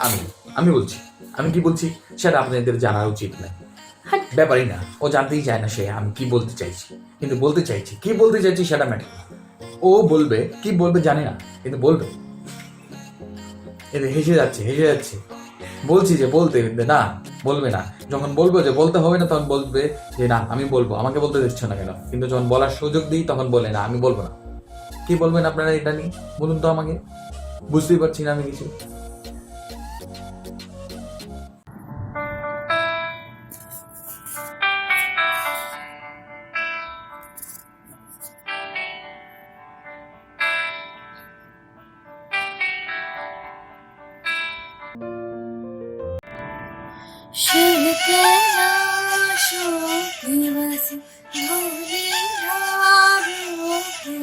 আমি বলছি, আমি কি বলছি সেটা আপনাদের জানা উচিত না, ব্যাপারই না, ও জানতেই চায় না সে আমি কি বলতে চাইছি, কিন্তু বলতে চাইছি, কি বলতে চাইছি সেটা ম্যাটার। ও বলবে, কি বলবে জানি না, কিন্তু বলবে। হেসে যাচ্ছে, বলছি যে বলতে না, বলবে না। যখন বলবো যে বলতে হবে না, তখন বলবে যে না আমি বলবো, আমাকে বলতে দিচ্ছ না কেন। কিন্তু যখন বলার সুযোগ দিই তখন বলে না আমি বলবো না। কি বলবেন আপনারা এটা নিয়ে, বলুন তো আমাকে, বুঝতেই পারছি না আমি কিছু। शिव कैलाशो दिवस भोले धारो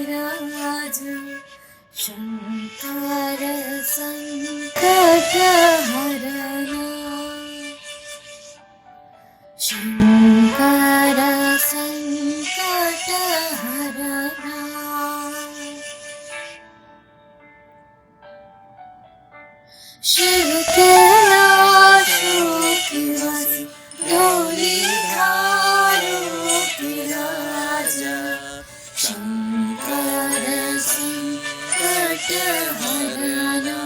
राज शंकर संकट हरना शंकर संकट हरना शिव कैलाशो दिवस भोले धारो राजा शंकर संकट हरना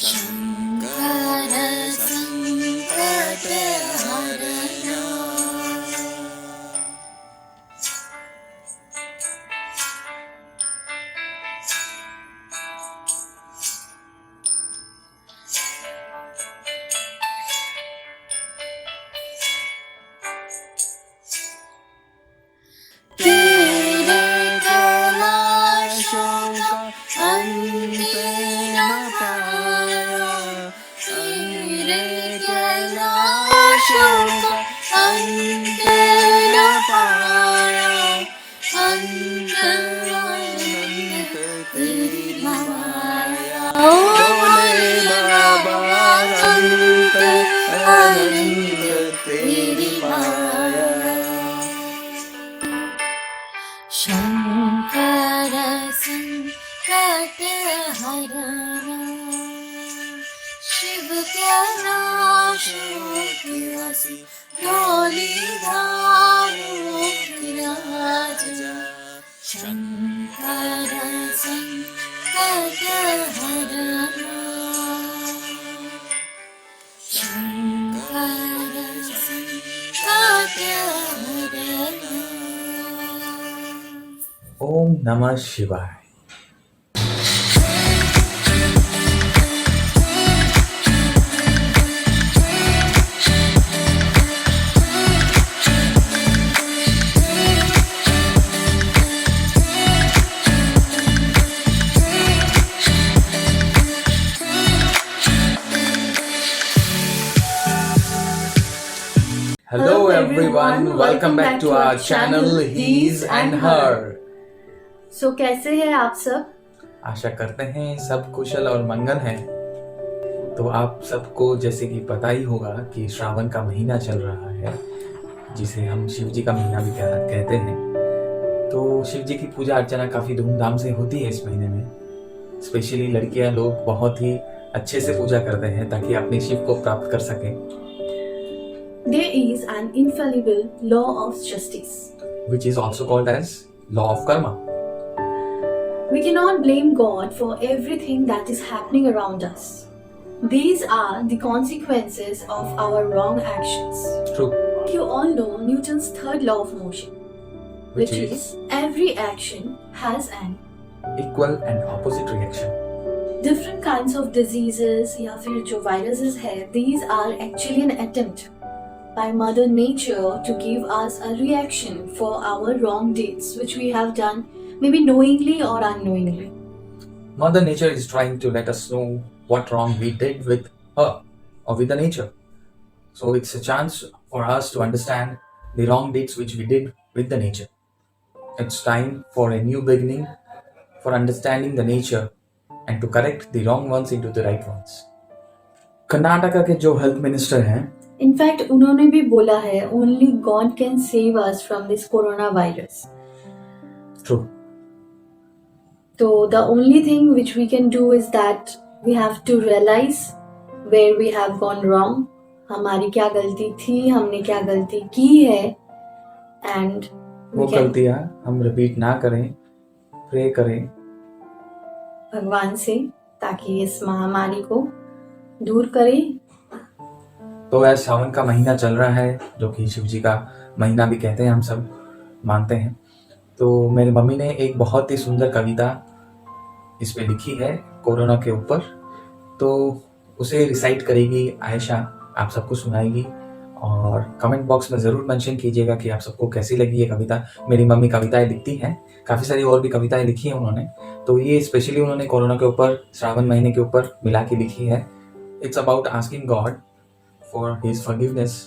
शंकर संकट हरना। तेरे कैलाशों का अंत न पाया, तेरे कैलाशों का अंत न पाया, अंत अनंत तेरी माया, भोले बाबा अंत अनंत तेरी माया। शंकर संकट हरना शिव कैलाशो दिवसी डोली धारो राजा शंकर संकट हरना शंकर संकट हरना। ओम नमः शिवाय। Hello everyone, welcome back to our channel He's and Her। So कैसे हैं आप सब? आशा करते हैं सब कुशल और मंगल हैं। तो आप सबको जैसे कि पता ही होगा कि श्रावण का महीना चल रहा है, जिसे हम शिव जी का महीना भी कहते हैं। तो शिव जी की पूजा अर्चना काफ़ी धूमधाम से होती है इस महीने में। स्पेशली लड़कियां लोग बहुत ही अच्छे से पूजा करते हैं ताकि अपने शिव को प्राप्त कर सकें। There is an infallible law of justice. Which is also called as law of karma. We cannot blame God for everything that is happening around us. These are the consequences of our wrong actions. True. You all know Newton's third law of motion, which is every action has an equal and opposite reaction. different kinds of diseases या फिर जो viruses है, these are actually an attempt by Mother Nature to give us a reaction for our wrong deeds which we have done, maybe knowingly or unknowingly. Mother Nature is trying to let us know what wrong we did with her or with the nature. So it's a chance for us to understand the wrong deeds which we did with the nature. It's time for a new beginning, for understanding the nature and to correct the wrong ones into the right ones. Karnataka के जो health minister हैं, in fact उन्होंने भी बोला है only God can save us from this corona virus. True. तो the only thing which we can do is that we have to realize where we have gone wrong. हमारी क्या गलती थी, हमने क्या गलती की है, and वो we can गलतियाँ हम रिपीट ना करें, प्रे करें भगवान से, ताकि इस महामारी को दूर करें। तो आज सावन का महीना चल रहा है, जो कि शिव जी का महीना भी कहते हैं, हम सब मानते हैं। तो मेरी मम्मी ने एक बहुत ही सुंदर कविता इस पे लिखी है कोरोना के ऊपर, तो उसे रिसाइट करेगी आयशा, आप सबको सुनाएगी। और कमेंट बॉक्स में ज़रूर मेंशन कीजिएगा कि आप सबको कैसी लगी ये कविता। मेरी मम्मी कविताएं लिखती हैं, काफ़ी सारी और भी कविताएं लिखी हैं उन्होंने, तो ये स्पेशली उन्होंने कोरोना के ऊपर, श्रावण महीने के ऊपर मिला के लिखी है। It's about asking God for his forgiveness,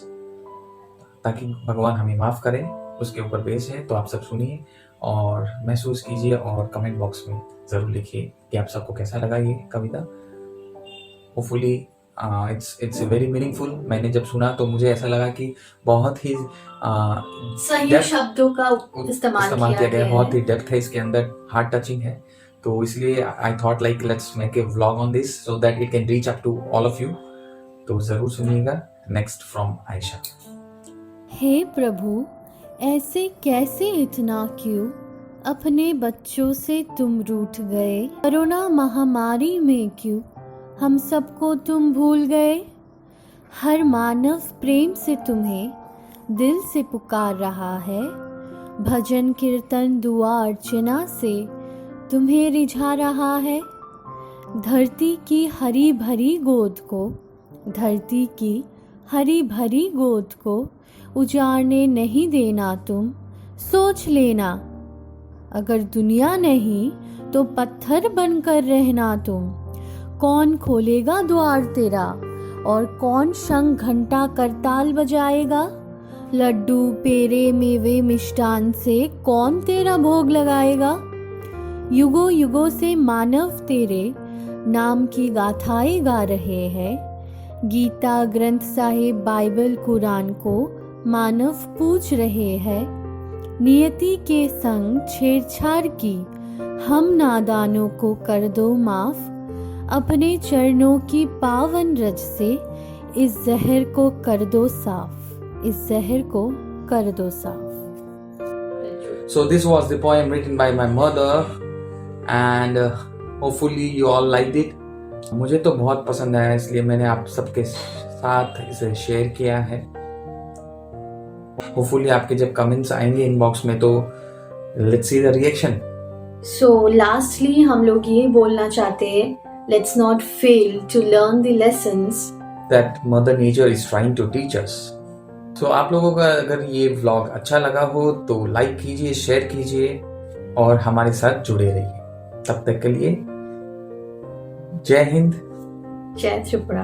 ताकि भगवान हमें माफ़ करें, उसके ऊपर बेस्ड है। तो आप सब सुनिए और महसूस कीजिए और कमेंट बॉक्स में ज़रूर लिखिए कि आप सबको कैसा लगा ये कविता। Hopefully it's very meaningful. मैंने जब सुना तो मुझे ऐसा लगा कि बहुत ही सही depth शब्दों का इस्तेमाल किया गया है। बहुत ही डेप्थ है इसके अंदर, हार्ट टचिंग है। तो इसलिए I thought like let's make a vlog on this so that it can reach up to all of you. तो ज़रूर सुनिएगा। Next from Ayesha. हे प्रभु, ऐसे कैसे इतना क्यों अपने बच्चों से तुम रूठ गए? कोरोना महामारी में क्यों हम सबको तुम भूल गए? हर मानव प्रेम से तुम्हें दिल से पुकार रहा है, भजन कीर्तन दुआ अर्चना से तुम्हें रिझा रहा है। धरती की हरी भरी गोद को, धरती की हरी भरी गोद को उजाड़ने नहीं देना तुम, सोच लेना। अगर दुनिया नहीं तो पत्थर बनकर रहना तुम। कौन खोलेगा द्वार तेरा और कौन शंख घंटा करताल बजाएगा? लड्डू पेरे मेवे मिष्टान से कौन तेरा भोग लगाएगा? युगों युगों से मानव तेरे नाम की गाथाएं गा रहे हैं। गीता ग्रंथ साहिब बाइबल कुरान को मानव पूज रहे हैं। नियति के संग छेड़छाड़ की हम नादानों को कर दो माफ। अपने चरणों की पावन रज से इस जहर को कर दो साफ, इस जहर को कर दो साफ। So this was the poem written by my mother and hopefully you all liked it. मुझे तो बहुत पसंद आया, इसलिए मैंने आप सबके साथ इसे शेयर किया है। होपफुली आपके जब कमेंट्स आएंगे इनबॉक्स में तो let's see the reaction. So lastly हम लोग ये बोलना चाहते हैं, let's not fail to learn the lessons that mother nature is trying to teach us. तो आप लोगों का अगर ये व्लॉग अच्छा लगा हो तो लाइक कीजिए, शेयर कीजिए और हमारे साथ जुड़े रहिए। तब तक के लिए जय हिंद, जय त्रिपुरा।